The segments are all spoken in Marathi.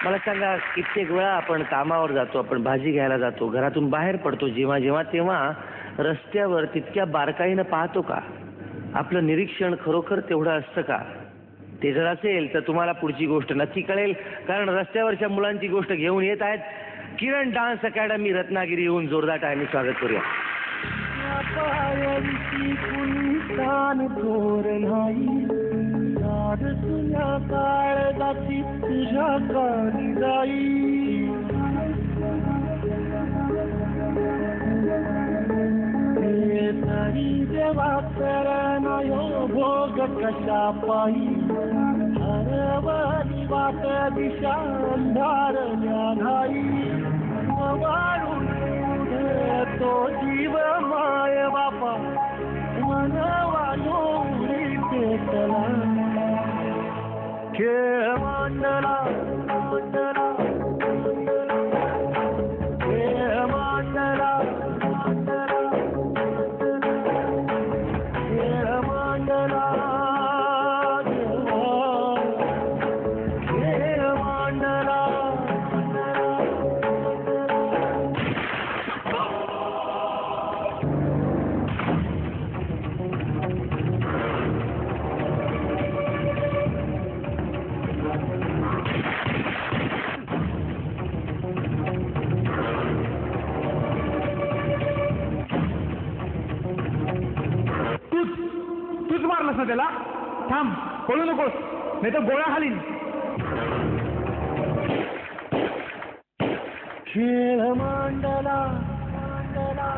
मला सांगा, कित्येक वेळा आपण कामावर जातो, आपण भाजी घ्यायला जातो, घरातून बाहेर पडतो, जेव्हा जेव्हा तेव्हा रस्त्यावर तितक्या बारकाईनं पाहतो का? आपलं निरीक्षण खरोखर तेवढं असतं का? ते जर असेल तर तुम्हाला पुढची गोष्ट नक्की कळेल, कारण रस्त्यावरच्या मुलांची गोष्ट घेऊन येत आहेत किरण डान्स अकॅडमी रत्नागिरी. येऊन जोरदार टाळ्यांनी स्वागत करूया. भोग कशा पायी हरवली वाट दिशा अंधारल्या घाई वाढून तो जीव माय बापा मनवायो पेटला खेळ मांडला मांडला खेळ मांडला त्याला थांब, पळू नकोस, नाही तर गोळ्या खालीन. खेळ मांडला मांडला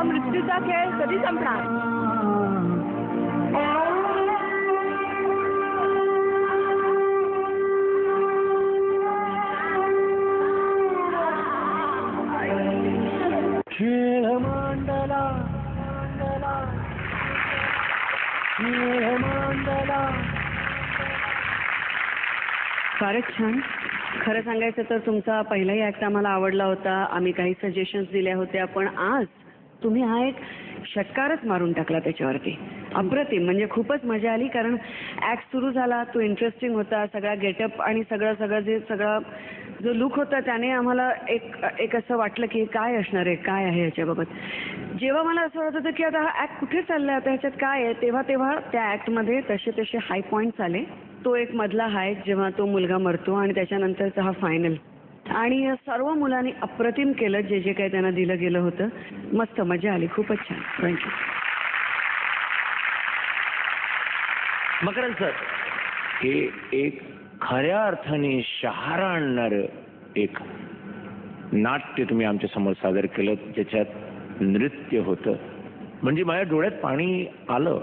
मृत्यूचा खेळ कधी संपणार? खेळ मांडला मांडला खेळ मांडला. फारच छान. खरं सांगायचं तर तुमचा पहिलाही ऍक्ट आम्हाला आवडला होता. आम्ही काही सजेशन्स दिल्या होत्या, पण आज तुम्ही हा एक षटकारच मारून टाकला त्याच्यावरती. अप्रतिम, म्हणजे खूपच मजा आली. कारण ऍक्ट सुरू झाला, तो इंटरेस्टिंग होता. सगळा गेटअप आणि सगळा जो लुक होता त्याने आम्हाला एक असं वाटलं की काय असणार आहे, काय आहे याच्याबाबत. जेव्हा मला असं वाटत होतं की आता हा ऍक्ट कुठे चाललाय, आता ह्याच्यात काय आहे, तेव्हा त्या ऍक्टमध्ये तसे हाय पॉईंट्स आले. तो एक मधला हाय जेव्हा तो मुलगा मरतो आणि त्याच्यानंतरचा हा फायनल. आणि सर्व मुलांनी अप्रतिम केलं जे काही त्यांना दिलं गेलं होतं. मस्त मजा आली, खूपच छान. थँक्यू. मकरंद सर, हे एक खऱ्या अर्थाने शहारा आणणारं एक नाट्य तुम्ही आमच्या समोर सादर केलं, ज्याच्यात नृत्य होतं. म्हणजे माझ्या डोळ्यात पाणी आलं.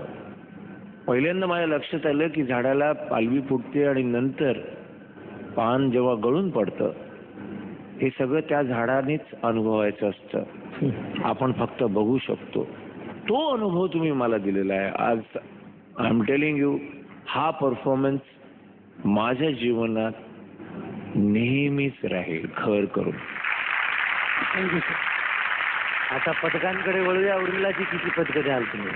पहिल्यांदा माझ्या लक्षात आलं की झाडाला पालवी फुटते आणि नंतर पान जेव्हा गळून पडतं, हे सगळं त्या झाडानेच अनुभवायचं असतं. आपण फक्त बघू शकतो. तो अनुभव तुम्ही मला दिलेला आहे आज. आय एम टेलिंग यू, हा परफॉर्मन्स माझ्या जीवनात नेहमीच राहील घर करून. Thank you sir. आता पदकांकडे वळूया. उर्मिलाची किती पदकं द्याल तुम्ही?